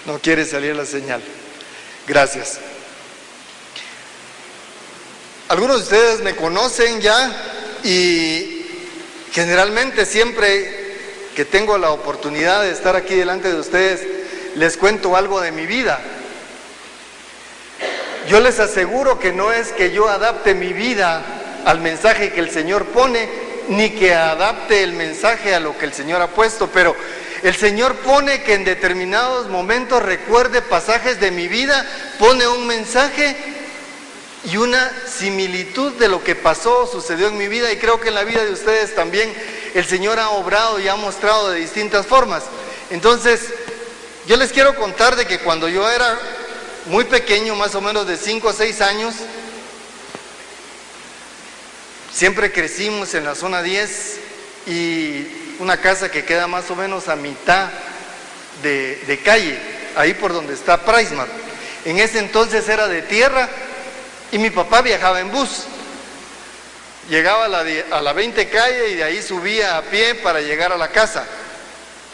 No quiere salir la señal. Gracias. Algunos de ustedes me conocen ya y generalmente siempre que tengo la oportunidad de estar aquí delante de ustedes, les cuento algo de mi vida. Yo les aseguro que no es que yo adapte mi vida al mensaje que el Señor pone, ni que adapte el mensaje a lo que el Señor ha puesto, pero el Señor pone que en determinados momentos recuerde pasajes de mi vida, pone un mensaje y una similitud de lo que pasó, sucedió en mi vida, y creo que en la vida de ustedes también el Señor ha obrado y ha mostrado de distintas formas. Entonces, yo les quiero contar de que cuando yo era muy pequeño, más o menos de 5 o 6 años, siempre crecimos en la zona 10 y una casa que queda más o menos a mitad de calle, ahí por donde está PriceMart. En ese entonces era de tierra y mi papá viajaba en bus. Llegaba a la 20 calle y de ahí subía a pie para llegar a la casa.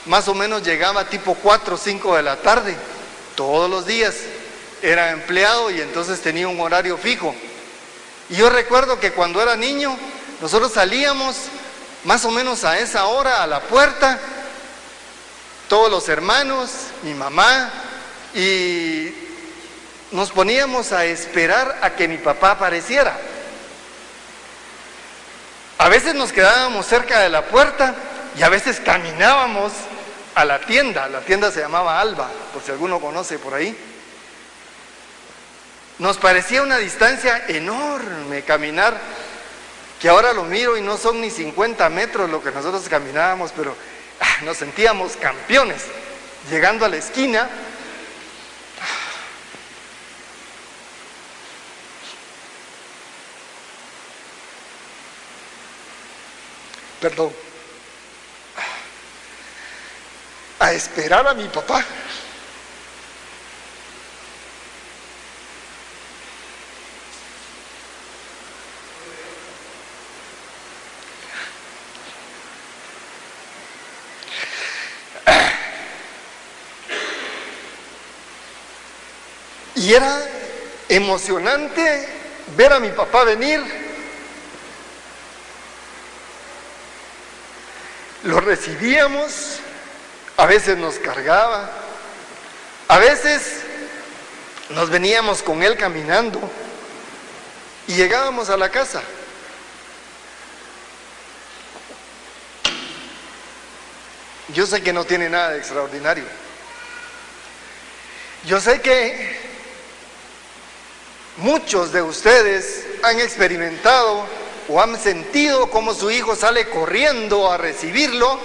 Más o menos llegaba tipo 4 o 5 de la tarde, todos los días. Era empleado y entonces tenía un horario fijo. Y yo recuerdo que cuando era niño, nosotros salíamos más o menos a esa hora a la puerta, todos los hermanos, mi mamá, y nos poníamos a esperar a que mi papá apareciera. A veces nos quedábamos cerca de la puerta y a veces caminábamos a la tienda se llamaba Alba, por si alguno conoce por ahí. Nos parecía una distancia enorme caminar, que ahora lo miro y no son ni 50 metros lo que nosotros caminábamos, pero nos sentíamos campeones. Llegando a la esquina, a esperar a mi papá. Y era emocionante ver a mi papá venir. Lo recibíamos, a veces nos cargaba, a veces nos veníamos con él caminando y llegábamos a la casa. Yo sé que no tiene nada de extraordinario. Yo sé que muchos de ustedes han experimentado o han sentido cómo su hijo sale corriendo a recibirlo.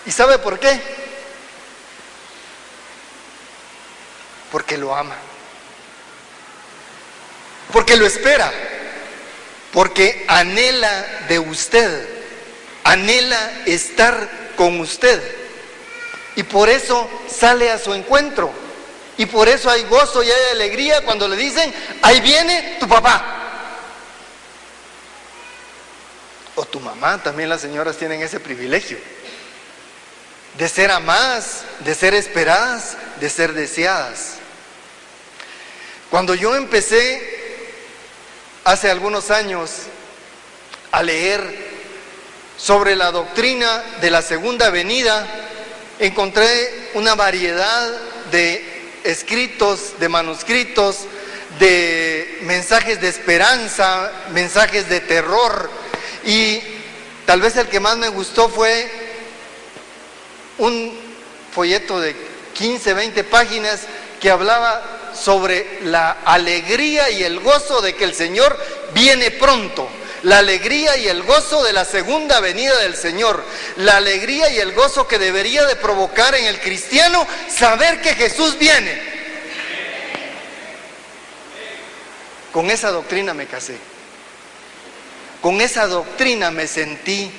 ¿Y sabe por qué? Porque lo ama. Porque lo espera. Porque anhela de usted. Anhela estar con usted. Y por eso sale a su encuentro. Y por eso hay gozo y hay alegría cuando le dicen, ahí viene tu papá. O tu mamá, también las señoras tienen ese privilegio. De ser amadas, de ser esperadas, de ser deseadas. Cuando yo empecé, hace algunos años, a leer sobre la doctrina de la segunda venida, encontré una variedad de escritos, de manuscritos, de mensajes de esperanza, mensajes de terror, y tal vez el que más me gustó fue un folleto de 15, 20 páginas que hablaba sobre la alegría y el gozo de que el Señor viene pronto. La alegría y el gozo de la segunda venida del Señor. La alegría y el gozo que debería de provocar en el cristiano saber que Jesús viene. Con esa doctrina me casé. Con esa doctrina me sentí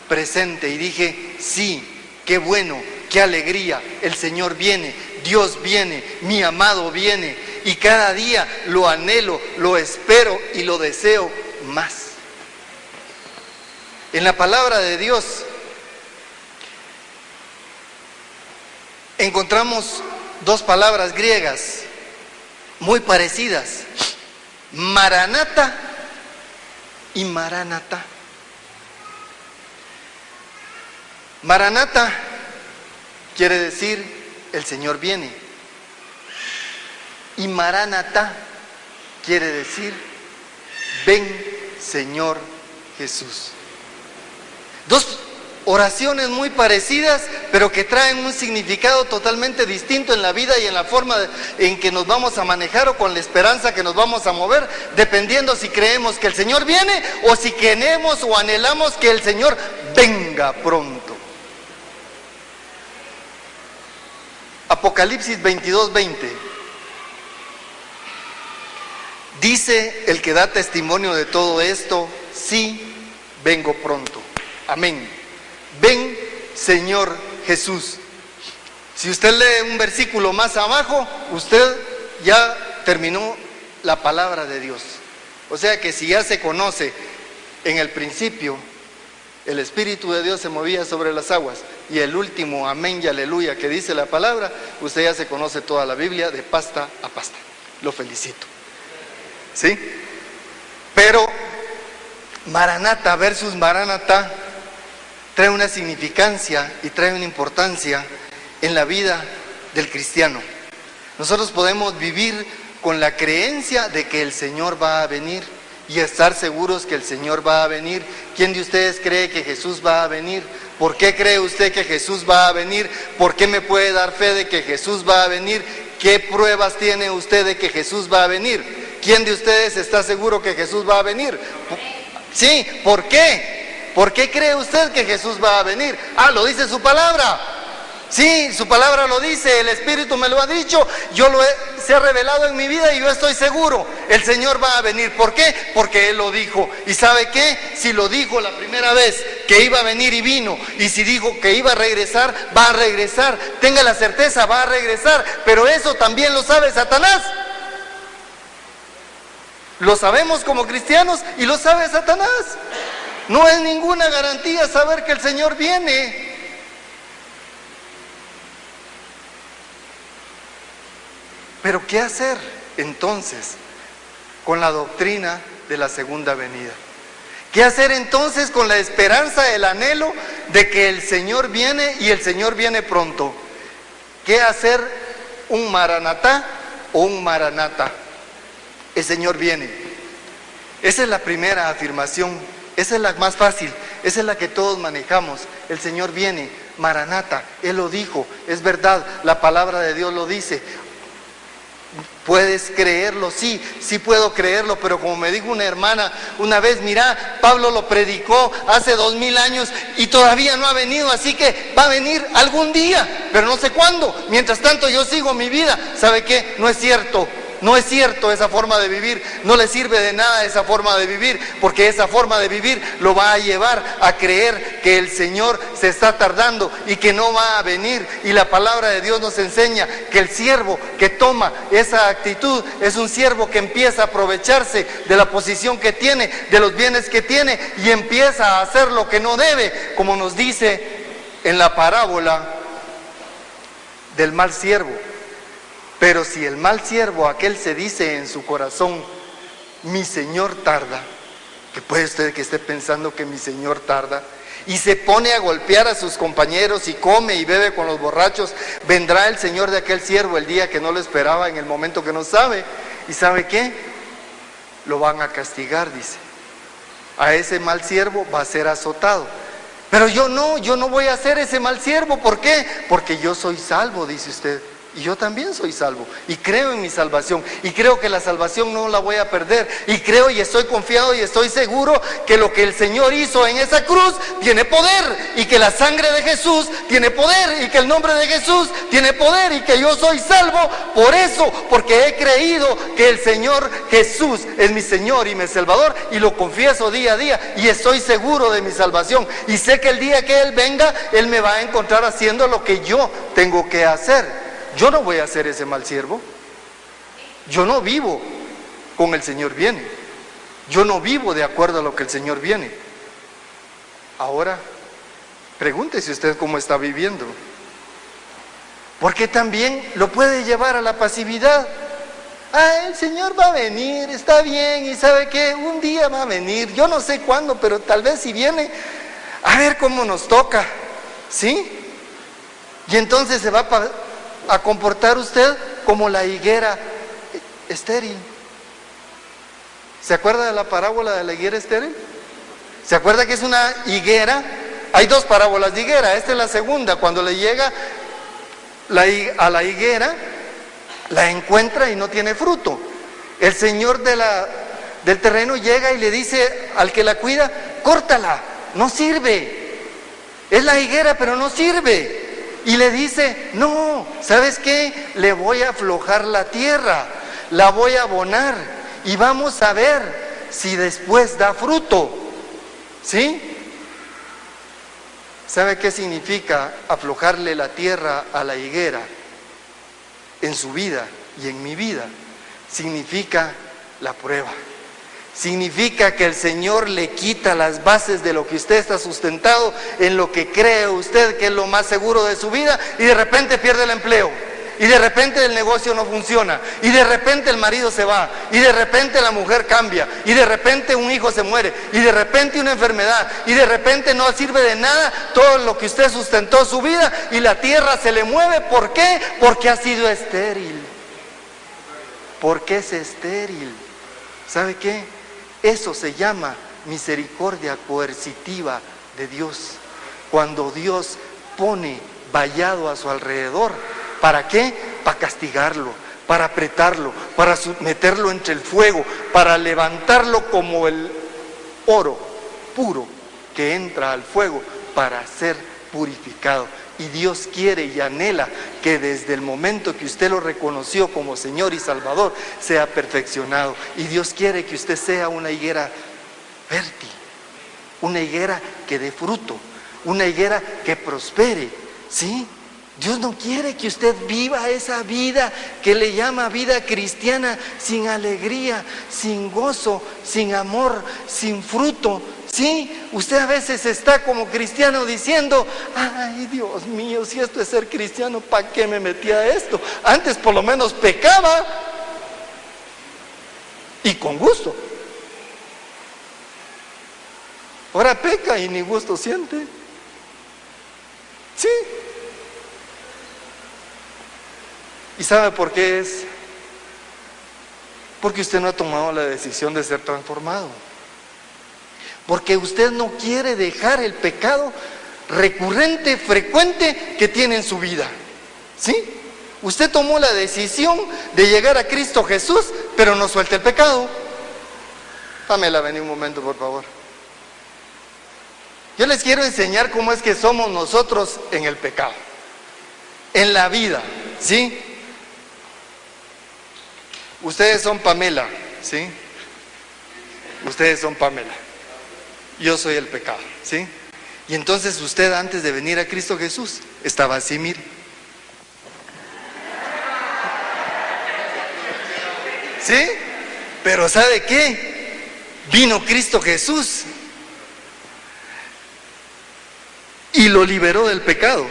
presente y dije, sí, qué bueno, qué alegría, el Señor viene, Dios viene, mi amado viene, y cada día lo anhelo, lo espero y lo deseo más. En la palabra de Dios encontramos dos palabras griegas muy parecidas, Maranata y Maranatá. Maranata quiere decir el Señor viene, y Maranatá quiere decir ven Señor Jesús. Dos oraciones muy parecidas, pero que traen un significado totalmente distinto en la vida y en la forma en que nos vamos a manejar o con la esperanza que nos vamos a mover, dependiendo si creemos que el Señor viene o si queremos o anhelamos que el Señor venga pronto. Apocalipsis 22:20. Dice el que da testimonio de todo esto: sí, vengo pronto. Amén. Ven, Señor Jesús. Si usted lee un versículo más abajo, usted ya terminó la palabra de Dios. O sea que si ya se conoce en el principio, el Espíritu de Dios se movía sobre las aguas, y el último amén y aleluya que dice la palabra, usted ya se conoce toda la Biblia de pasta a pasta. Lo felicito. ¿Sí? Pero Maranata versus Maranatá trae una significancia y trae una importancia en la vida del cristiano. Nosotros podemos vivir con la creencia de que el Señor va a venir y estar seguros que el Señor va a venir. ¿Quién de ustedes cree que Jesús va a venir? ¿Por qué cree usted que Jesús va a venir? ¿Por qué me puede dar fe de que Jesús va a venir? ¿Qué pruebas tiene usted de que Jesús va a venir? ¿Quién de ustedes está seguro que Jesús va a venir? Sí, ¿por qué? ¿Por qué cree usted que Jesús va a venir? Ah, lo dice su palabra. Sí, su palabra lo dice, el Espíritu me lo ha dicho, se ha revelado en mi vida y yo estoy seguro, el Señor va a venir. ¿Por qué? Porque Él lo dijo. ¿Y sabe qué? Si lo dijo la primera vez que iba a venir y vino, y si dijo que iba a regresar, va a regresar. Tenga la certeza, va a regresar, pero eso también lo sabe Satanás. Lo sabemos como cristianos y lo sabe Satanás. No es ninguna garantía saber que el Señor viene. Pero ¿qué hacer entonces con la doctrina de la segunda venida? ¿Qué hacer entonces con la esperanza, el anhelo de que el Señor viene y el Señor viene pronto? ¿Qué hacer un Maranatá o un Maranata? El Señor viene. Esa es la primera afirmación, esa es la más fácil, esa es la que todos manejamos. El Señor viene, Maranata, Él lo dijo, es verdad, la palabra de Dios lo dice. ¿Puedes creerlo? Sí, sí puedo creerlo, pero como me dijo una hermana una vez, mira, Pablo lo predicó hace 2000 años y todavía no ha venido, así que va a venir algún día, pero no sé cuándo. Mientras tanto yo sigo mi vida. ¿Sabe qué? No es cierto. No es cierto esa forma de vivir, no le sirve de nada esa forma de vivir, porque esa forma de vivir lo va a llevar a creer que el Señor se está tardando y que no va a venir. Y la palabra de Dios nos enseña que el siervo que toma esa actitud es un siervo que empieza a aprovecharse de la posición que tiene, de los bienes que tiene, y empieza a hacer lo que no debe, como nos dice en la parábola del mal siervo. Pero si el mal siervo, aquel se dice en su corazón, mi Señor tarda, que puede usted que esté pensando que mi Señor tarda, y se pone a golpear a sus compañeros y come y bebe con los borrachos, vendrá el Señor de aquel siervo el día que no lo esperaba, en el momento que no sabe. ¿Y sabe qué? Lo van a castigar, dice. A ese mal siervo va a ser azotado. Pero yo no voy a ser ese mal siervo. ¿Por qué? Porque yo soy salvo, dice usted. Y yo también soy salvo, y creo en mi salvación, y creo que la salvación no la voy a perder, y creo y estoy confiado y estoy seguro que lo que el Señor hizo en esa cruz tiene poder, y que la sangre de Jesús tiene poder, y que el nombre de Jesús tiene poder, y que yo soy salvo por eso, porque he creído que el Señor Jesús es mi Señor y mi Salvador, y lo confieso día a día, y estoy seguro de mi salvación, y sé que el día que Él venga, Él me va a encontrar haciendo lo que yo tengo que hacer. Yo no voy a ser ese mal siervo. Yo no vivo con el Señor viene. Yo no vivo de acuerdo a lo que el Señor viene. Ahora, pregúntese usted cómo está viviendo. porque también lo puede llevar a la pasividad. Ah, el Señor va a venir, está bien, y ¿sabe qué? Un día va a venir, yo no sé cuándo, pero tal vez si viene, a ver cómo nos toca, ¿sí? Y entonces se va a comportar usted como la higuera estéril. ¿Se acuerda de la parábola de la higuera estéril? ¿Se acuerda que es una higuera? Hay dos parábolas de higuera, esta es la segunda. Cuando le llega a la higuera, la encuentra y no tiene fruto. El señor del terreno llega y le dice al que la cuida: córtala, no sirve. Es la higuera, pero no sirve. Y le dice: no, ¿sabes qué? Le voy a aflojar la tierra, la voy a abonar y vamos a ver si después da fruto. ¿Sí? ¿Sabe qué significa aflojarle la tierra a la higuera? En su vida y en mi vida, significa la prueba. Significa que el Señor le quita las bases de lo que usted está sustentado, en lo que cree usted que es lo más seguro de su vida, y de repente pierde el empleo, y de repente el negocio no funciona, y de repente el marido se va, y de repente la mujer cambia, y de repente un hijo se muere, y de repente una enfermedad, y de repente no sirve de nada todo lo que usted sustentó su vida, y la tierra se le mueve. ¿Por qué? Porque ha sido estéril. Porque es estéril. ¿Sabe qué? Eso se llama misericordia coercitiva de Dios. Cuando Dios pone vallado a su alrededor, ¿para qué? Para castigarlo, para apretarlo, para meterlo entre el fuego, para levantarlo como el oro puro que entra al fuego para ser purificado. Y Dios quiere y anhela que desde el momento que usted lo reconoció como Señor y Salvador, sea perfeccionado. Y Dios quiere que usted sea una higuera fértil, una higuera que dé fruto, una higuera que prospere, ¿sí? Dios no quiere que usted viva esa vida que le llama vida cristiana sin alegría, sin gozo, sin amor, sin fruto. Sí, usted a veces está como cristiano diciendo: ay, Dios mío, si esto es ser cristiano, ¿para qué me metí a esto? Antes por lo menos pecaba, y con gusto. Ahora peca y ni gusto siente. Sí. ¿Y sabe por qué es? Porque usted no ha tomado la decisión de ser transformado. Porque usted no quiere dejar el pecado recurrente, frecuente que tiene en su vida. ¿Sí? Usted tomó la decisión de llegar a Cristo Jesús, pero no suelta el pecado. Pamela, vení un momento, por favor. Yo les quiero enseñar cómo es que somos nosotros en el pecado, en la vida, ¿sí? Ustedes son Pamela, ¿sí? Ustedes son Pamela. Yo soy el pecado, ¿sí? Y entonces usted, antes de venir a Cristo Jesús, estaba así, mire. ¿Sí? Pero ¿sabe qué? Vino Cristo Jesús y lo liberó del pecado.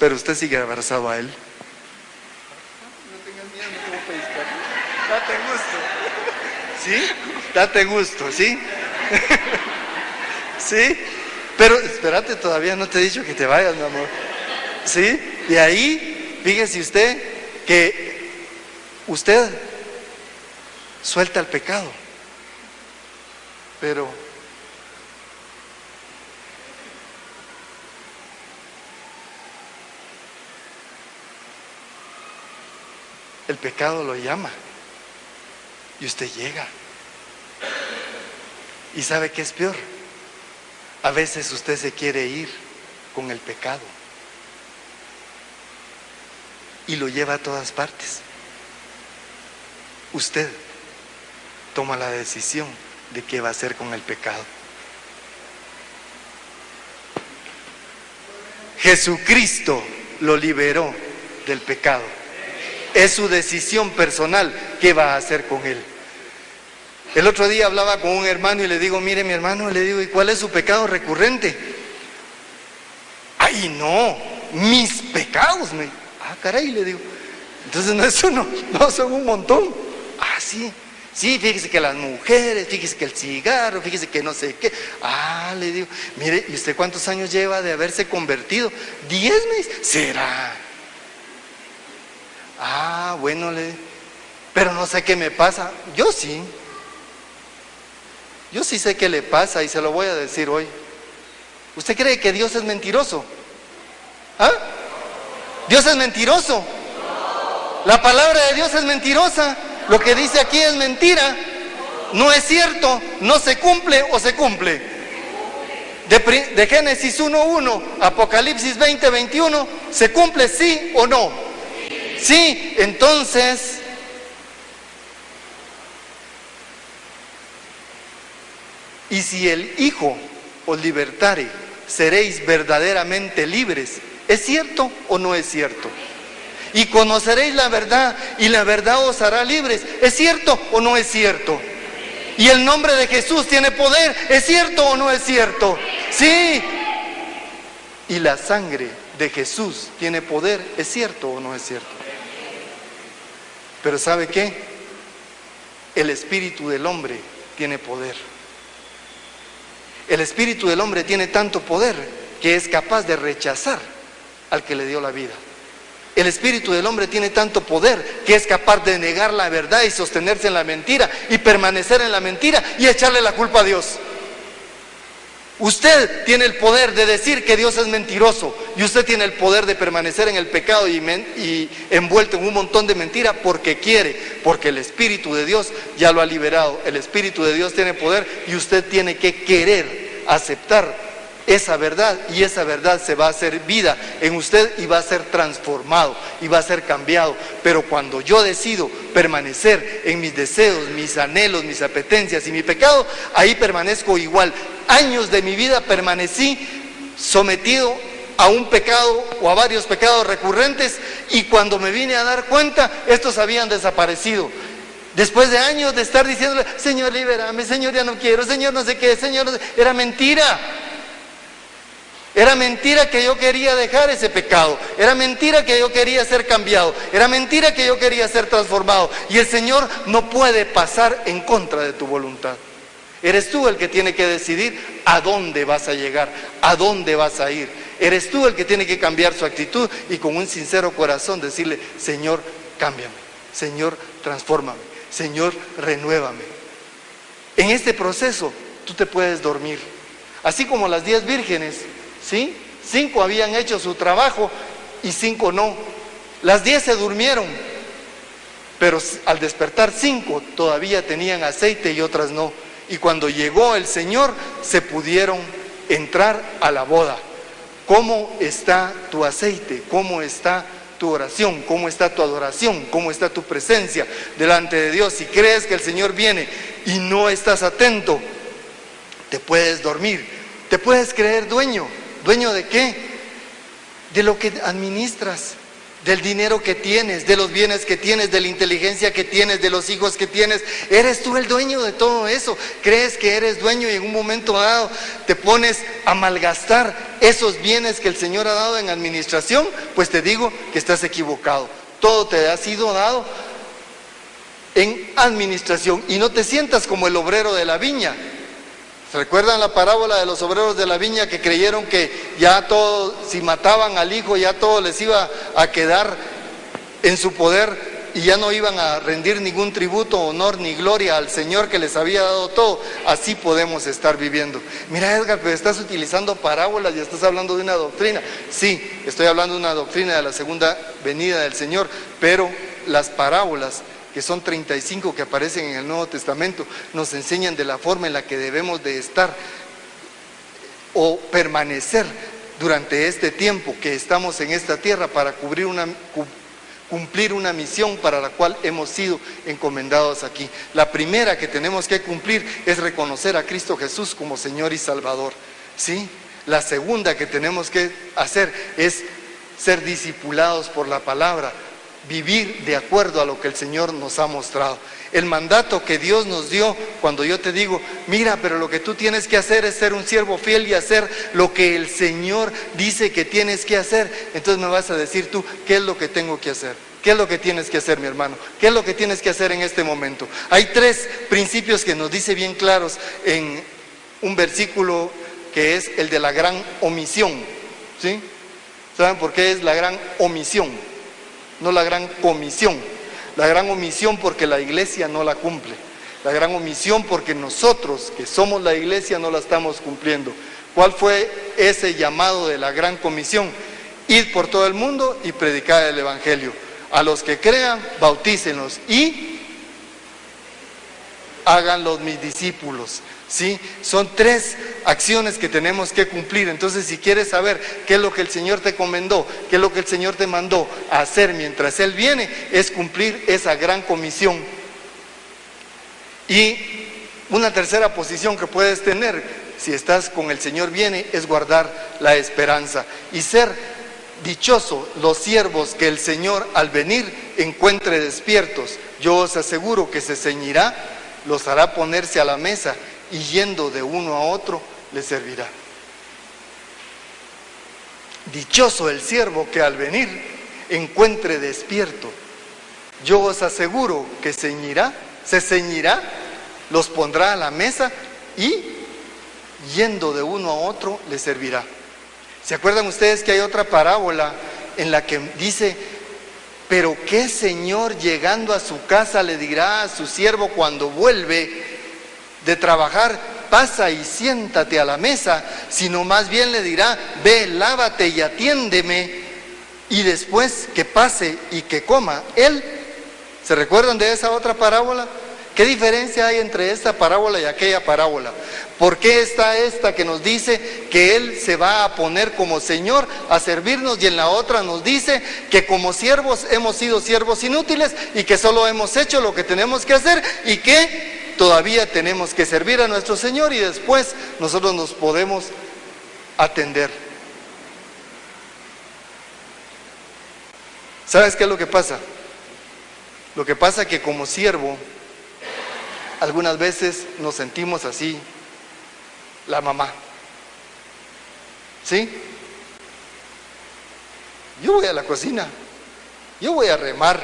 Pero usted sigue abrazado a Él. No tengas miedo, no te voy a pescar. Date gusto. ¿Sí? Date gusto, ¿sí? ¿Sí? Pero espérate, todavía no te he dicho que te vayas, mi amor. ¿Sí? Y ahí, fíjese usted que usted suelta el pecado, pero el pecado lo llama y usted llega. ¿Y sabe qué es peor? A veces usted se quiere ir con el pecado y lo lleva a todas partes. Usted toma la decisión de qué va a hacer con el pecado. Jesucristo lo liberó del pecado. Es su decisión personal qué va a hacer con él. El otro día hablaba con un hermano y le digo: mire, mi hermano, le digo, ¿y cuál es su pecado recurrente? Ay, no, mis pecados. Caray, le digo. Entonces no es uno, no, son un montón. Sí. Sí, fíjese que las mujeres, fíjese que el cigarro, fíjese que no sé qué. Le digo, mire, ¿y usted cuántos años lleva de haberse convertido? 10 meses. ¿Será? Bueno, pero no sé qué me pasa. Yo sí sé qué le pasa y se lo voy a decir hoy. ¿Usted cree que Dios es mentiroso? ¿Dios es mentiroso? La palabra de Dios es mentirosa. Lo que dice aquí es mentira. No es cierto. No se cumple o se cumple. De Génesis 1:1, Apocalipsis 20:21, ¿se cumple sí o no? Sí. Entonces, y si el Hijo os libertare, seréis verdaderamente libres. ¿Es cierto o no es cierto? Y conoceréis la verdad, y la verdad os hará libres. ¿Es cierto o no es cierto? Y el nombre de Jesús tiene poder. ¿Es cierto o no es cierto? Sí. Y la sangre de Jesús tiene poder. ¿Es cierto o no es cierto? Pero ¿sabe qué? El espíritu del hombre tiene poder. El espíritu del hombre tiene tanto poder que es capaz de rechazar al que le dio la vida. El espíritu del hombre tiene tanto poder que es capaz de negar la verdad y sostenerse en la mentira y permanecer en la mentira y echarle la culpa a Dios. Usted tiene el poder de decir que Dios es mentiroso y usted tiene el poder de permanecer en el pecado y envuelto en un montón de mentira porque quiere, porque el Espíritu de Dios ya lo ha liberado. El Espíritu de Dios tiene poder y usted tiene que querer aceptar esa verdad, y esa verdad se va a hacer vida en usted y va a ser transformado y va a ser cambiado. Pero cuando yo decido permanecer en mis deseos, mis anhelos, mis apetencias y mi pecado, ahí permanezco igual. Años de mi vida permanecí sometido a un pecado o a varios pecados recurrentes, y cuando me vine a dar cuenta, estos habían desaparecido. Después de años de estar diciéndole, Señor, libérame, Señor, ya no quiero, Señor, no sé qué, Señor, no sé. Era mentira. Era mentira que yo quería dejar ese pecado. Era mentira que yo quería ser cambiado. Era mentira que yo quería ser transformado. Y el Señor no puede pasar en contra de tu voluntad. Eres tú el que tiene que decidir a dónde vas a llegar, a dónde vas a ir. Eres tú el que tiene que cambiar su actitud y con un sincero corazón decirle, Señor, cámbiame. Señor, transfórmame. Señor, renuévame. En este proceso tú te puedes dormir. Así como las 10 vírgenes, ¿sí? 5 habían hecho su trabajo y 5 no. Las 10 se durmieron, pero al despertar 5 todavía tenían aceite y otras no. Y cuando llegó el Señor, se pudieron entrar a la boda. ¿Cómo está tu aceite? ¿Cómo está tu oración? ¿Cómo está tu adoración? ¿Cómo está tu presencia delante de Dios? Si crees que el Señor viene y no estás atento, te puedes dormir. Te puedes creer dueño. ¿Dueño de qué? De lo que administras, del dinero que tienes, de los bienes que tienes, de la inteligencia que tienes, de los hijos que tienes. Eres tú el dueño de todo eso. Crees que eres dueño y en un momento dado te pones a malgastar esos bienes que el Señor ha dado en administración. Pues te digo que estás equivocado. Todo te ha sido dado en administración y no te sientas como el obrero de la viña. ¿Recuerdan la parábola de los obreros de la viña que creyeron que ya todo, si mataban al hijo, ya todo les iba a quedar en su poder y ya no iban a rendir ningún tributo, honor ni gloria al Señor que les había dado todo? Así podemos estar viviendo. Mira, Edgar, pero estás utilizando parábolas y estás hablando de una doctrina. Sí, estoy hablando de una doctrina de la segunda venida del Señor, pero las parábolas, que son 35 que aparecen en el Nuevo Testamento, nos enseñan de la forma en la que debemos de estar o permanecer durante este tiempo que estamos en esta tierra para cumplir una misión para la cual hemos sido encomendados aquí. La primera que tenemos que cumplir es reconocer a Cristo Jesús como Señor y Salvador, ¿sí? La segunda que tenemos que hacer es ser discipulados por la palabra, vivir de acuerdo a lo que el Señor nos ha mostrado. El mandato que Dios nos dio, cuando yo te digo, mira, pero lo que tú tienes que hacer es ser un siervo fiel y hacer lo que el Señor dice que tienes que hacer, entonces me vas a decir tú, ¿qué es lo que tengo que hacer? ¿Qué es lo que tienes que hacer, mi hermano? ¿Qué es lo que tienes que hacer en este momento? Hay 3 principios que nos dice bien claros en un versículo que es el de la gran omisión, ¿sí? ¿Saben por qué es la gran omisión? No la gran comisión. La gran omisión porque la iglesia no la cumple. La gran omisión porque nosotros, que somos la iglesia, no la estamos cumpliendo. ¿Cuál fue ese llamado de la gran comisión? Ir por todo el mundo y predicar el evangelio. A los que crean, bautícenlos y háganlos mis discípulos. ¿Sí? Son 3 acciones que tenemos que cumplir. Entonces, si quieres saber qué es lo que el Señor te encomendó, qué es lo que el Señor te mandó a hacer mientras Él viene, es cumplir esa gran comisión. Y una tercera posición que puedes tener, si estás con el Señor viene, es guardar la esperanza y ser dichoso los siervos que el Señor al venir encuentre despiertos. Yo os aseguro que se ceñirá, los hará ponerse a la mesa y yendo de uno a otro le servirá. Dichoso el siervo que al venir encuentre despierto. Yo os aseguro que se ceñirá, los pondrá a la mesa y yendo de uno a otro le servirá. ¿Se acuerdan ustedes que hay otra parábola en la que dice, pero qué señor llegando a su casa le dirá a su siervo cuando vuelve de trabajar, pasa y siéntate a la mesa, sino más bien le dirá, ve, lávate y atiéndeme, y después que pase y que coma él? ¿Se recuerdan de esa otra parábola? ¿Qué diferencia hay entre esta parábola y aquella parábola? ¿Por qué está esta que nos dice que Él se va a poner como Señor a servirnos y en la otra nos dice que como siervos hemos sido siervos inútiles y que solo hemos hecho lo que tenemos que hacer y que todavía tenemos que servir a nuestro Señor y después nosotros nos podemos atender? ¿Sabes qué es lo que pasa? Lo que pasa es que como siervo algunas veces nos sentimos así, la mamá, ¿sí? Yo voy a la cocina, yo voy a remar,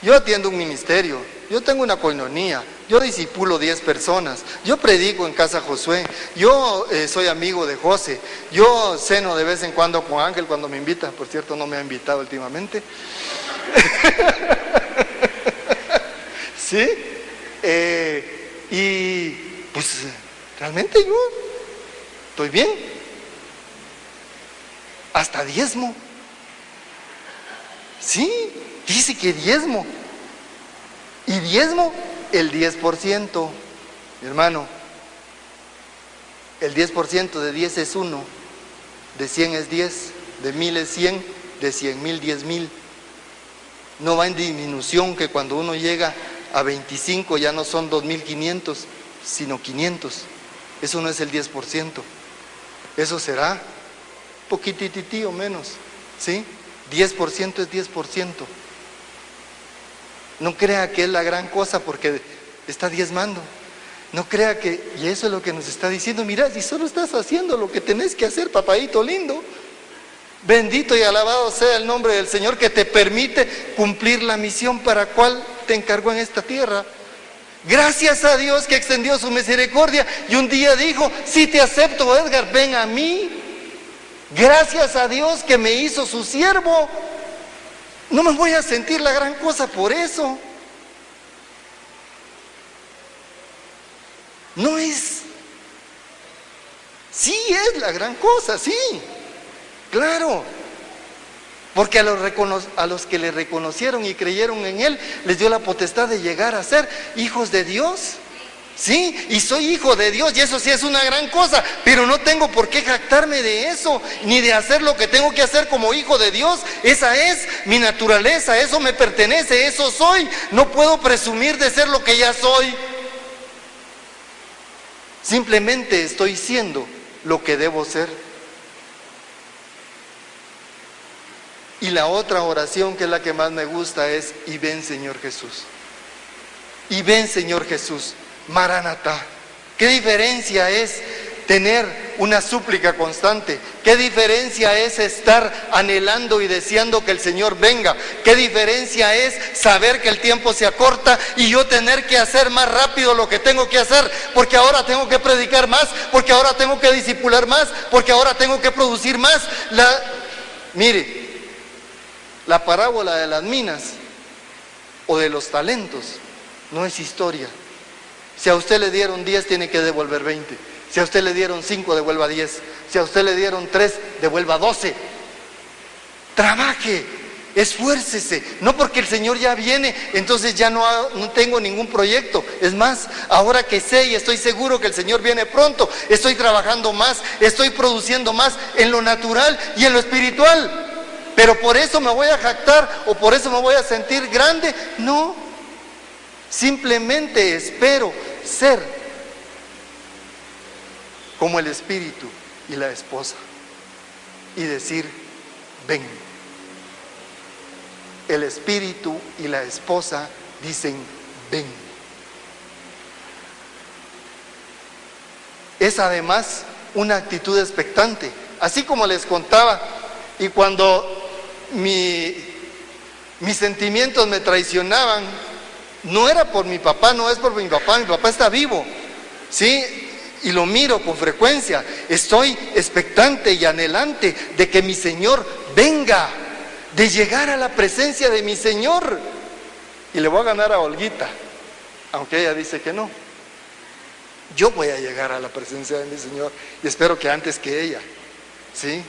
yo atiendo un ministerio, yo tengo una coinonía, yo discipulo 10 personas, yo predico en Casa Josué, yo soy amigo de José, yo ceno de vez en cuando con Ángel cuando me invita, por cierto no me ha invitado últimamente. ¿Sí? Y pues realmente yo estoy bien, hasta diezmo, sí, dice que diezmo, y diezmo el 10%, mi hermano, el 10% de 10 es 1, de 100 es 10, de 1000 es 100, de 100,000, 10,000, no va en disminución, que cuando uno llega a 25 ya no son 2,500, sino 500. Eso no es el 10%. Eso será poquitití o menos, ¿sí? 10% es 10%. No crea que es la gran cosa porque está diezmando. No crea que, y eso es lo que nos está diciendo, mira, si solo estás haciendo lo que tenés que hacer, papadito lindo. Bendito y alabado sea el nombre del Señor que te permite cumplir la misión para la cual te encargó en esta tierra. Gracias a Dios que extendió su misericordia y un día dijo, sí te acepto, Edgar, ven a mí. Gracias a Dios que me hizo su siervo. No me voy a sentir la gran cosa por eso. No es. Sí es la gran cosa, sí. Claro, porque a los que le reconocieron y creyeron en Él, les dio la potestad de llegar a ser hijos de Dios. Sí, y soy hijo de Dios y eso sí es una gran cosa, pero no tengo por qué jactarme de eso, ni de hacer lo que tengo que hacer como hijo de Dios. Esa es mi naturaleza, eso me pertenece, eso soy. No puedo presumir de ser lo que ya soy. Simplemente estoy siendo lo que debo ser. Y la otra oración, que es la que más me gusta, es: y ven, Señor Jesús. Y ven, Señor Jesús. Maranatá. ¿Qué diferencia es tener una súplica constante? ¿Qué diferencia es estar anhelando y deseando que el Señor venga? ¿Qué diferencia es saber que el tiempo se acorta y yo tener que hacer más rápido lo que tengo que hacer? Porque ahora tengo que predicar más, porque ahora tengo que discipular más, porque ahora tengo que producir más. Mire, la parábola de las minas o de los talentos no es historia. Si a usted le dieron 10, tiene que devolver 20. Si a usted le dieron 5, devuelva 10. Si a usted le dieron 3, devuelva 12. Trabaje, esfuércese. No porque el Señor ya viene, entonces ya no tengo ningún proyecto. Es más, ahora que sé y estoy seguro que el Señor viene pronto, estoy trabajando más, estoy produciendo más en lo natural y en lo espiritual. Pero por eso me voy a jactar o por eso me voy a sentir grande. No, simplemente espero ser como el Espíritu y la esposa y decir: ven. El Espíritu y la esposa dicen: ven. Es además una actitud expectante, así como les contaba. Y cuando mis sentimientos me traicionaban, no era por mi papá, no es por mi papá está vivo, ¿sí? Y lo miro con frecuencia. Estoy expectante y anhelante de que mi Señor venga, de llegar a la presencia de mi Señor. Y le voy a ganar a Olguita, aunque ella dice que no. Yo voy a llegar a la presencia de mi Señor y espero que antes que ella, ¿sí?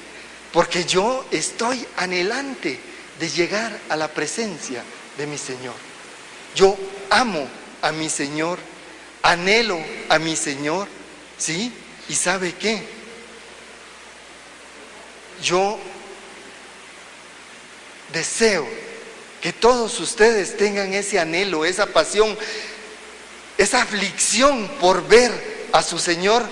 Porque yo estoy anhelante de llegar a la presencia de mi Señor. Yo amo a mi Señor, anhelo a mi Señor, ¿sí? ¿Y sabe qué? Yo deseo que todos ustedes tengan ese anhelo, esa pasión, esa aflicción por ver a su Señor,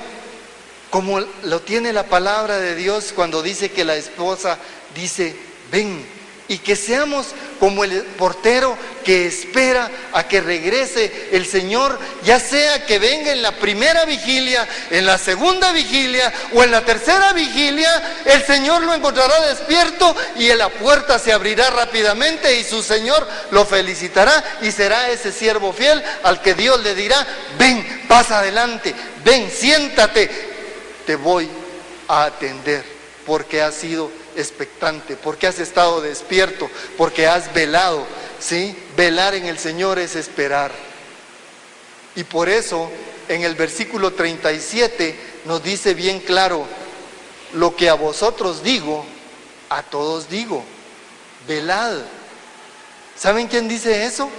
como lo tiene la palabra de Dios cuando dice que la esposa dice: ven. Y que seamos como el portero que espera a que regrese el Señor, ya sea que venga en la primera vigilia, en la segunda vigilia o en la tercera vigilia. El Señor lo encontrará despierto y la puerta se abrirá rápidamente y su Señor lo felicitará y será ese siervo fiel al que Dios le dirá: ven, pasa adelante, ven, siéntate, te voy a atender, porque has sido expectante, porque has estado despierto, porque has velado, ¿sí? Velar en el Señor es esperar. Y por eso en el versículo 37 nos dice bien claro: lo que a vosotros digo, a todos digo, velad. ¿Saben quién dice eso?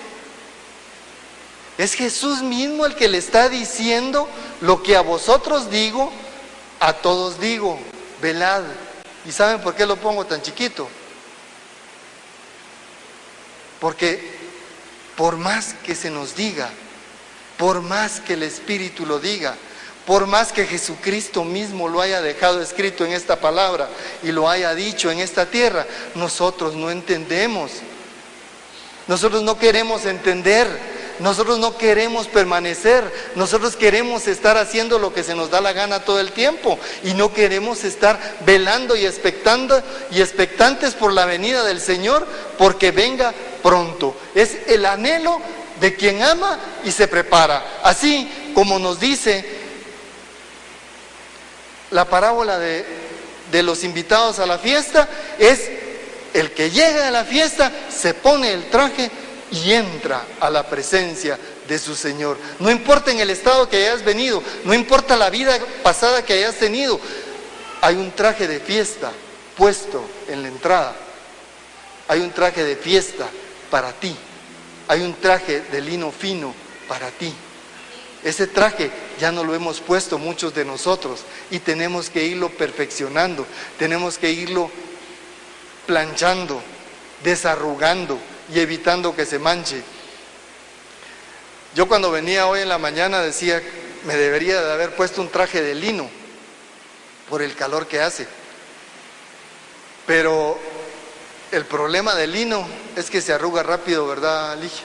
Es Jesús mismo el que le está diciendo: lo que a vosotros digo, a todos digo, velad. ¿Y saben por qué lo pongo tan chiquito? Porque por más que se nos diga, por más que el Espíritu lo diga, por más que Jesucristo mismo lo haya dejado escrito en esta palabra y lo haya dicho en esta tierra, nosotros no entendemos. Nosotros no queremos entender. Nosotros no queremos permanecer, nosotros queremos estar haciendo lo que se nos da la gana todo el tiempo y no queremos estar velando y expectantes por la venida del Señor, porque venga pronto. Es el anhelo de quien ama y se prepara. Así como nos dice la parábola de los invitados a la fiesta, es el que llega a la fiesta, se pone el traje y entra a la presencia de su Señor. No importa en el estado que hayas venido, no importa la vida pasada que hayas tenido, hay un traje de fiesta puesto en la entrada. Hay un traje de fiesta para ti. Hay un traje de lino fino para ti. Ese traje ya no lo hemos puesto muchos de nosotros y tenemos que irlo perfeccionando, tenemos que irlo planchando, desarrugando y evitando que se manche. Yo cuando venía hoy en la mañana decía: me debería de haber puesto un traje de lino por el calor que hace. Pero El problema del lino es que se arruga rápido, ¿verdad, Ligia?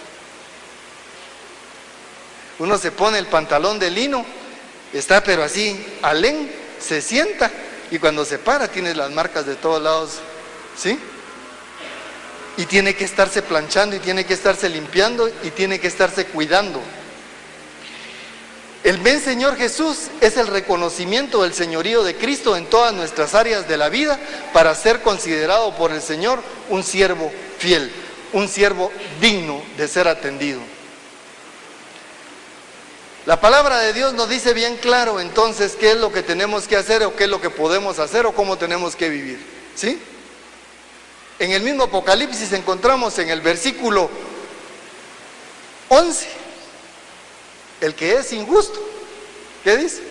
Uno se pone el pantalón de lino, está pero así, alén, se sienta y cuando se para tiene las marcas de todos lados, ¿sí? Y tiene que estarse planchando y tiene que estarse limpiando y tiene que estarse cuidando. El ven Señor Jesús es el reconocimiento del señorío de Cristo en todas nuestras áreas de la vida para ser considerado por el Señor un siervo fiel, un siervo digno de ser atendido. La palabra de Dios nos dice bien claro entonces qué es lo que tenemos que hacer o qué es lo que podemos hacer o cómo tenemos que vivir, ¿sí? En el mismo Apocalipsis encontramos en el versículo 11, el que es injusto, ¿qué dice?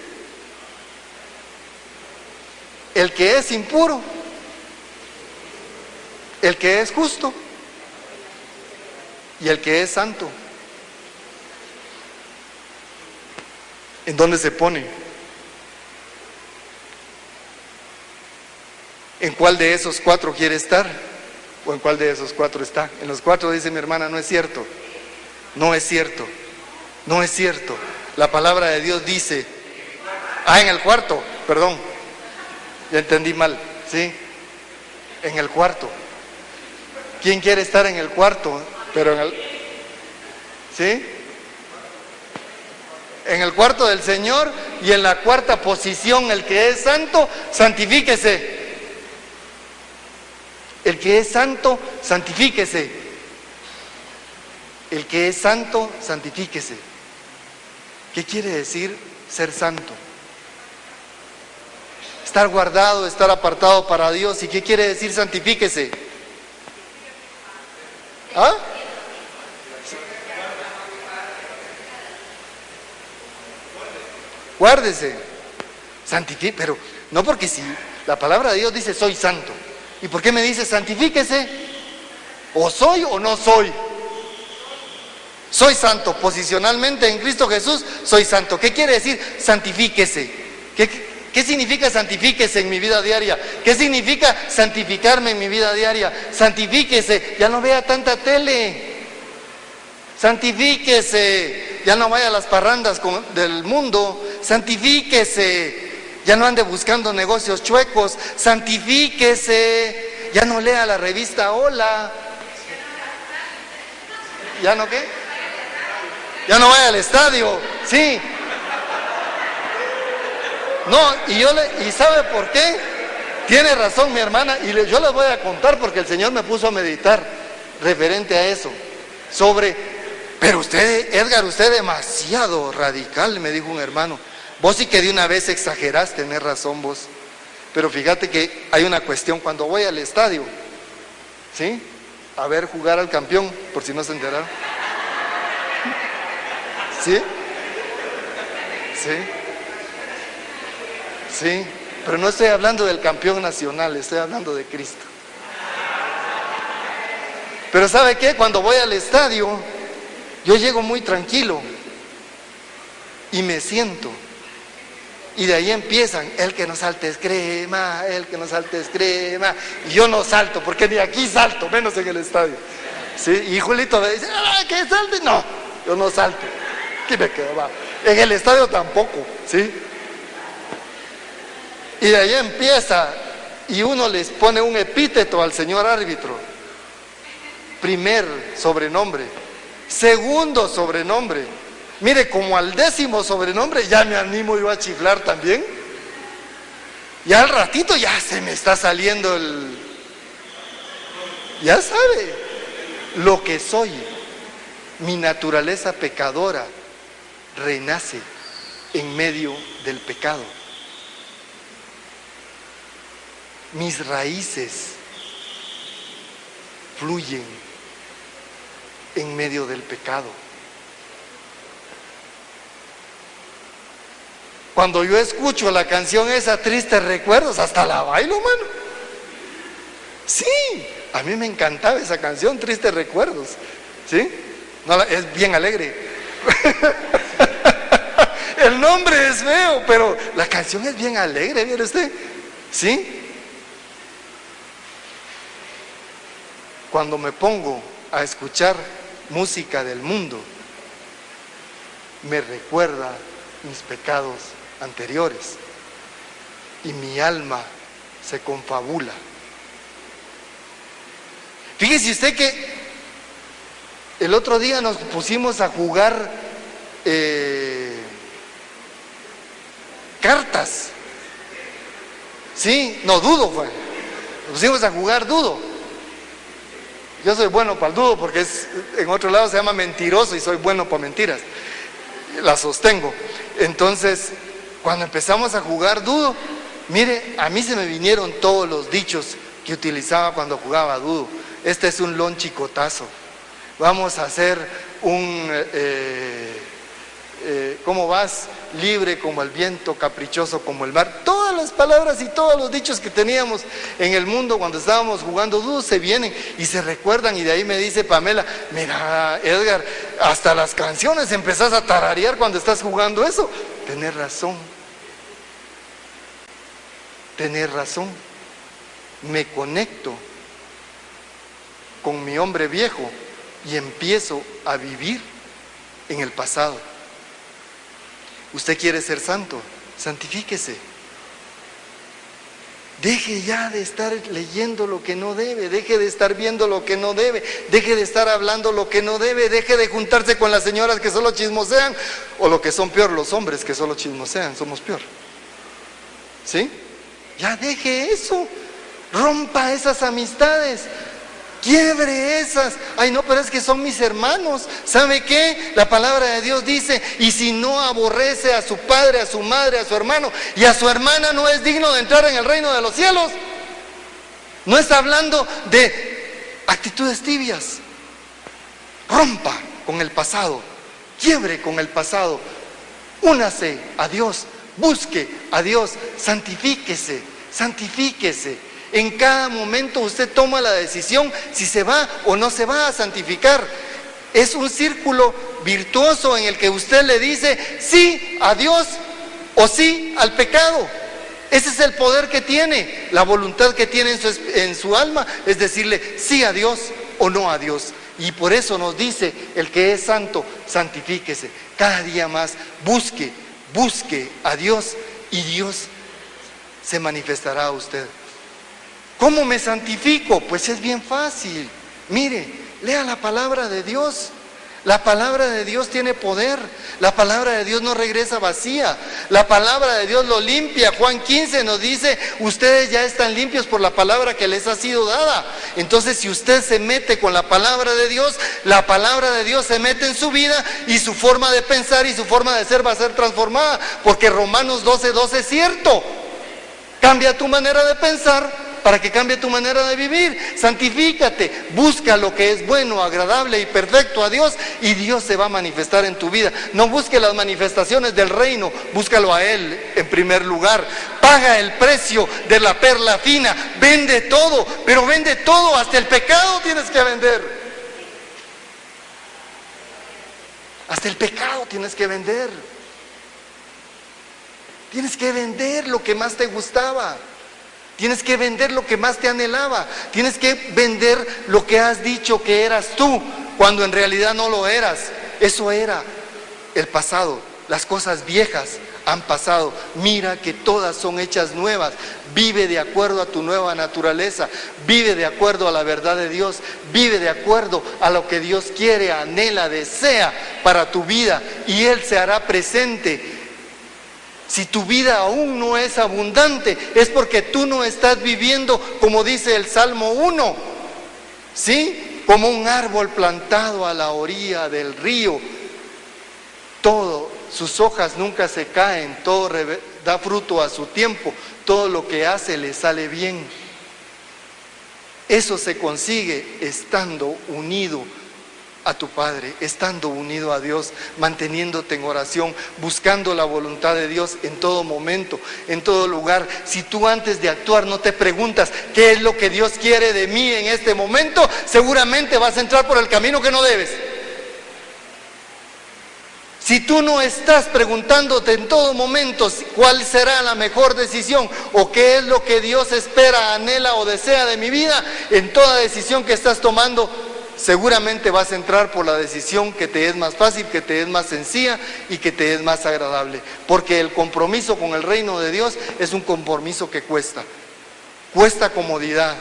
El que es impuro, el que es justo y el que es santo. ¿En dónde se pone? ¿En cuál de esos cuatro quiere estar? ¿O en cuál de esos cuatro está? En los cuatro dice mi hermana, no es cierto. No es cierto. No es cierto. La palabra de Dios dice, en el cuarto, perdón, ya entendí mal, ¿sí? En el cuarto. ¿Quién quiere estar en el cuarto? Pero en el, ¿sí? En el cuarto del Señor y en la cuarta posición, el que es santo, santifíquese. El que es santo, santifíquese. El que es santo, santifíquese. ¿Qué quiere decir ser santo? Estar guardado, estar apartado para Dios. ¿Y qué quiere decir santifíquese? ¿Ah? Guárdese, santifique, pero no porque si la palabra de Dios dice soy santo. ¿Y por qué me dice santifíquese? O soy o no soy. Soy santo, posicionalmente en Cristo Jesús soy santo. ¿Qué quiere decir santifíquese? ¿Qué significa santifíquese en mi vida diaria? ¿Qué significa santificarme en mi vida diaria? Santifíquese, ya no vea tanta tele. Santifíquese, ya no vaya a las parrandas del mundo. Santifíquese, ya no ande buscando negocios chuecos. Santifíquese, ya no lea la revista Hola. ¿Ya no qué? Ya no vaya al estadio, sí. No, ¿y sabe por qué? Tiene razón mi hermana, y yo les voy a contar porque el Señor me puso a meditar referente a eso, pero usted, Edgar, usted demasiado radical, me dijo un hermano. Vos sí que de una vez exageraste, tenés razón vos. Pero fíjate que hay una cuestión, cuando voy al estadio, ¿sí? A ver jugar al campeón, por si no se enteraron. ¿Sí? ¿Sí? Sí, pero no estoy hablando del campeón nacional, estoy hablando de Cristo. Pero ¿sabe qué? Cuando voy al estadio, yo llego muy tranquilo y me siento. Y de ahí empiezan, el que no salte es crema, el que no salte es crema. Y yo no salto, porque ni aquí salto, menos en el estadio. ¿Sí? Y Julito me dice, ¿qué salte? No, yo no salto. Aquí me quedo, va. En el estadio tampoco, ¿sí? Y de ahí empieza, y uno les pone un epíteto al señor árbitro. Primer sobrenombre, segundo sobrenombre. Mire, como al 10º sobrenombre ya me animo yo a chiflar también. Y al ratito ya se me está saliendo ya sabe, lo que soy, mi naturaleza pecadora, renace en medio del pecado. Mis raíces fluyen en medio del pecado. Cuando yo escucho la canción esa, Tristes Recuerdos, hasta la bailo, mano. Sí, a mí me encantaba esa canción, Tristes Recuerdos. ¿Sí? No, es bien alegre. El nombre es feo, pero la canción es bien alegre, ¿mire usted? ¿Sí? cuando me pongo a escuchar música del mundo, me recuerda mis pecados anteriores y mi alma se confabula. Fíjese usted que el otro día nos pusimos a jugar cartas. Sí, no, dudo fue. Nos pusimos a jugar dudo. Yo soy bueno para el dudo porque en otro lado se llama mentiroso y soy bueno para mentiras. La sostengo. Entonces, cuando empezamos a jugar dudo, mire, a mí se me vinieron todos los dichos que utilizaba cuando jugaba dudo. Este es un lon chicotazo. Vamos a hacer un ¿cómo vas? Libre como el viento, caprichoso como el mar. Todas las palabras y todos los dichos que teníamos en el mundo cuando estábamos jugando dudo se vienen y se recuerdan, y de ahí me dice Pamela, mira Edgar, hasta las canciones empezás a tararear cuando estás jugando eso. Tenés razón. Tenés razón. Me conecto con mi hombre viejo y empiezo a vivir en el pasado. Usted quiere ser santo, santifíquese. Deje ya de estar leyendo lo que no debe, deje de estar viendo lo que no debe, deje de estar hablando lo que no debe, deje de juntarse con las señoras que solo chismosean, o lo que son peor, los hombres que solo chismosean, somos peor. ¿Sí? Ya deje eso, rompa esas amistades. Quiebre esas. Ay, no, pero es que son mis hermanos. ¿Sabe qué? La palabra de Dios dice, y si no aborrece a su padre, a su madre, a su hermano y a su hermana, no es digno de entrar en el reino de los cielos. No está hablando de actitudes tibias. Rompa con el pasado, quiebre con el pasado, únase a Dios, busque a Dios, santifíquese, santifíquese. En cada momento usted toma la decisión si se va o no se va a santificar. Es un círculo virtuoso en el que usted le dice sí a Dios o sí al pecado. Ese es el poder que tiene, la voluntad que tiene en su alma, es decirle sí a Dios o no a Dios. Y por eso nos dice, el que es santo, santifíquese. Cada día más, busque a Dios y Dios se manifestará a usted. ¿Cómo me santifico? Pues es bien fácil. Mire, lea la palabra de Dios. La palabra de Dios tiene poder. La palabra de Dios no regresa vacía. La palabra de Dios lo limpia. Juan 15 nos dice, ustedes ya están limpios por la palabra que les ha sido dada. Entonces, si usted se mete con la palabra de Dios, la palabra de Dios se mete en su vida y su forma de pensar y su forma de ser va a ser transformada. Porque Romanos 12:12 es cierto. Cambia tu manera de pensar para que cambie tu manera de vivir. Santifícate, busca lo que es bueno, agradable y perfecto a Dios, y Dios se va a manifestar en tu vida. No busque las manifestaciones del reino, búscalo a Él en primer lugar. Paga el precio de la perla fina, vende todo, pero vende todo, hasta el pecado tienes que vender. Hasta el pecado tienes que vender. Tienes que vender lo que más te gustaba. Tienes que vender lo que más te anhelaba. Tienes que vender lo que has dicho que eras tú, cuando en realidad no lo eras. Eso era el pasado. Las cosas viejas han pasado. Mira que todas son hechas nuevas. Vive de acuerdo a tu nueva naturaleza. Vive de acuerdo a la verdad de Dios. Vive de acuerdo a lo que Dios quiere, anhela, desea para tu vida. Y Él se hará presente. Si tu vida aún no es abundante, es porque tú no estás viviendo como dice el Salmo 1, ¿sí? Como un árbol plantado a la orilla del río. Todo, sus hojas nunca se caen, todo da fruto a su tiempo, todo lo que hace le sale bien. Eso se consigue estando unido a tu Padre, estando unido a Dios, manteniéndote en oración, buscando la voluntad de Dios en todo momento, en todo lugar. Si tú antes de actuar no te preguntas qué es lo que Dios quiere de mí en este momento, seguramente vas a entrar por el camino que no debes. Si tú no estás preguntándote en todo momento cuál será la mejor decisión o qué es lo que Dios espera, anhela o desea de mi vida, en toda decisión que estás tomando, seguramente vas a entrar por la decisión que te es más fácil, que te es más sencilla y que te es más agradable. Porque el compromiso con el reino de Dios es un compromiso que cuesta. Cuesta comodidad,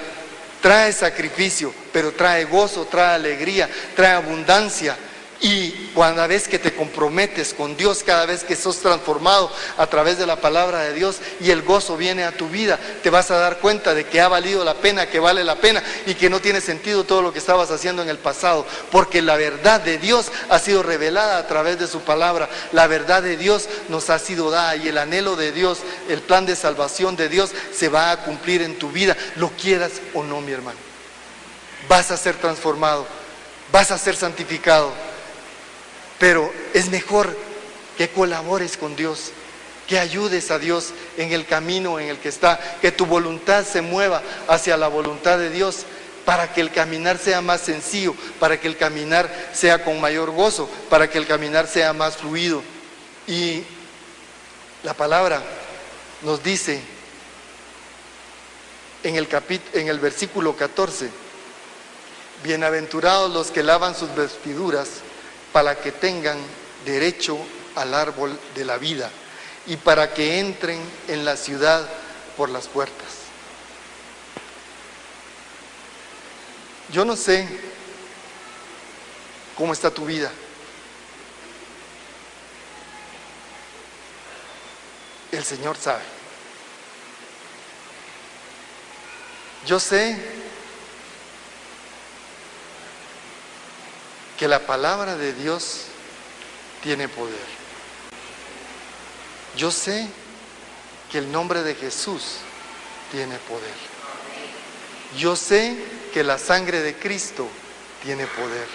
trae sacrificio, pero trae gozo, trae alegría, trae abundancia. Y cada vez que te comprometes con Dios, cada vez que sos transformado a través de la palabra de Dios y el gozo viene a tu vida, te vas a dar cuenta de que ha valido la pena, que vale la pena y que no tiene sentido todo lo que estabas haciendo en el pasado, porque la verdad de Dios ha sido revelada a través de su palabra. La verdad de Dios nos ha sido dada y el anhelo de Dios, el plan de salvación de Dios se va a cumplir en tu vida, lo quieras o no, mi hermano. Vas a ser transformado, vas a ser santificado. Pero es mejor que colabores con Dios, que ayudes a Dios en el camino en el que está, que tu voluntad se mueva hacia la voluntad de Dios para que el caminar sea más sencillo, para que el caminar sea con mayor gozo, para que el caminar sea más fluido. Y la palabra nos dice en el versículo 14, bienaventurados los que lavan sus vestiduras, para que tengan derecho al árbol de la vida y para que entren en la ciudad por las puertas. Yo no sé cómo está tu vida. El Señor sabe. Yo sé que la palabra de Dios tiene poder. Yo sé que el nombre de Jesús tiene poder. Yo sé que la sangre de Cristo tiene poder.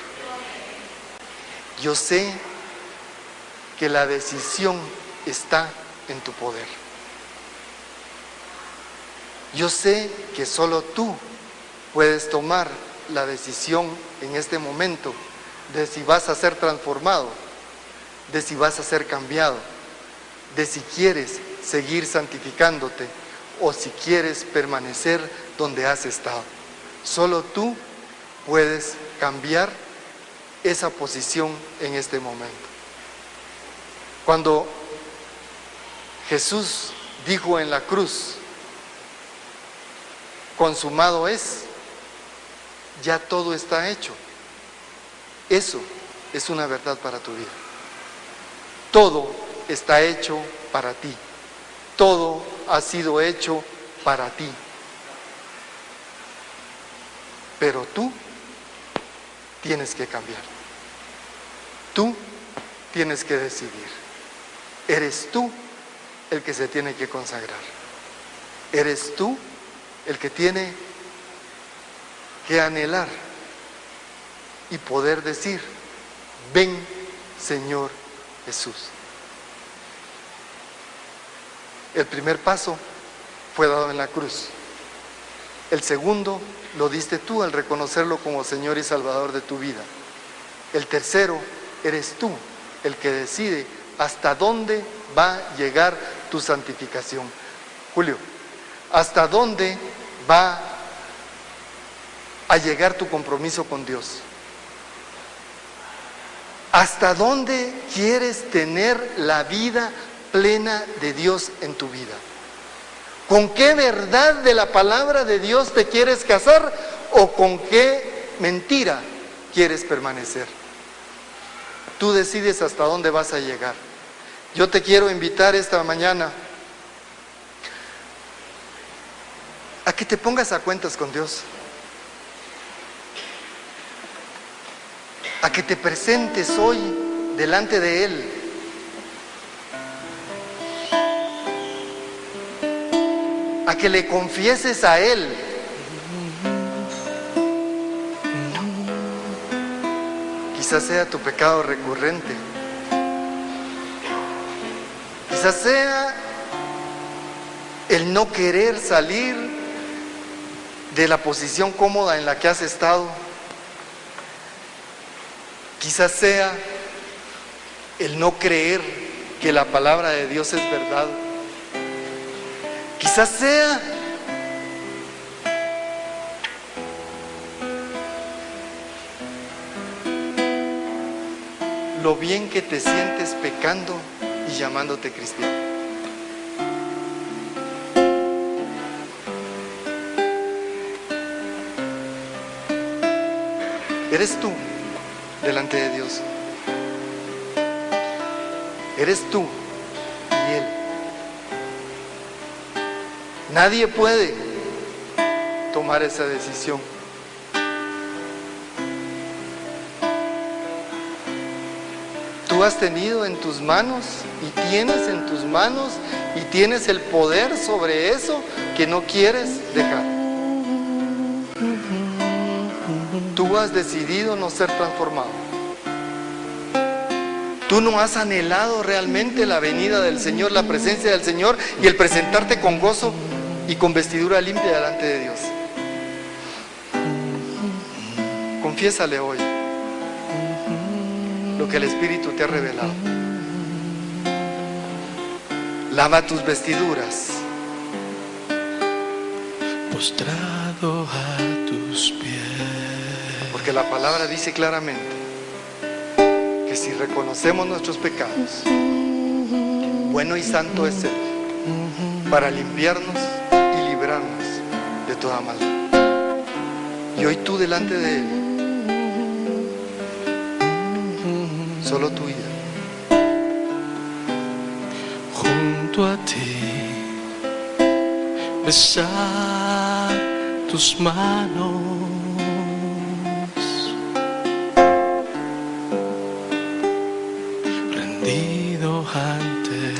Yo sé que la decisión está en tu poder. Yo sé que solo tú puedes tomar la decisión en este momento de si vas a ser transformado, de si vas a ser cambiado, de si quieres seguir santificándote o si quieres permanecer donde has estado. Solo tú puedes cambiar esa posición en este momento. Cuando Jesús dijo en la cruz, consumado es, ya todo está hecho. Eso es una verdad para tu vida. Todo está hecho para ti. Todo ha sido hecho para ti. Pero tú tienes que cambiar. Tú tienes que decidir. Eres tú el que se tiene que consagrar. Eres tú el que tiene que anhelar y poder decir, ven Señor Jesús. El primer paso fue dado en la cruz. El segundo lo diste tú al reconocerlo como Señor y Salvador de tu vida. El tercero eres tú el que decide hasta dónde va a llegar tu santificación. Julio, ¿hasta dónde va a llegar tu compromiso con Dios? ¿Hasta dónde quieres tener la vida plena de Dios en tu vida? ¿Con qué verdad de la palabra de Dios te quieres casar o con qué mentira quieres permanecer? Tú decides hasta dónde vas a llegar. Yo te quiero invitar esta mañana a que te pongas a cuentas con Dios, a que te presentes hoy delante de Él, a que le confieses a Él quizás sea tu pecado recurrente, quizás sea el no querer salir de la posición cómoda en la que has estado, quizás sea el no creer que la palabra de Dios es verdad. Quizás sea lo bien que te sientes pecando y llamándote cristiano. Eres tú delante de Dios. Eres tú y Él. Nadie puede tomar esa decisión. Tú has tenido en tus manos y tienes en tus manos y tienes el poder sobre eso que no quieres dejar. Tú has decidido no ser transformado. Tú no has anhelado realmente la venida del Señor, la presencia del Señor y el presentarte con gozo y con vestidura limpia delante de Dios. Confiésale hoy lo que el Espíritu te ha revelado. Lava tus vestiduras. Postrado a tus pies. Porque la palabra dice claramente que si reconocemos nuestros pecados, bueno y santo es Él para limpiarnos y librarnos de toda maldad. Y hoy tú delante de Él, solo tú y Él. Junto a ti, besar tus manos, rendido ante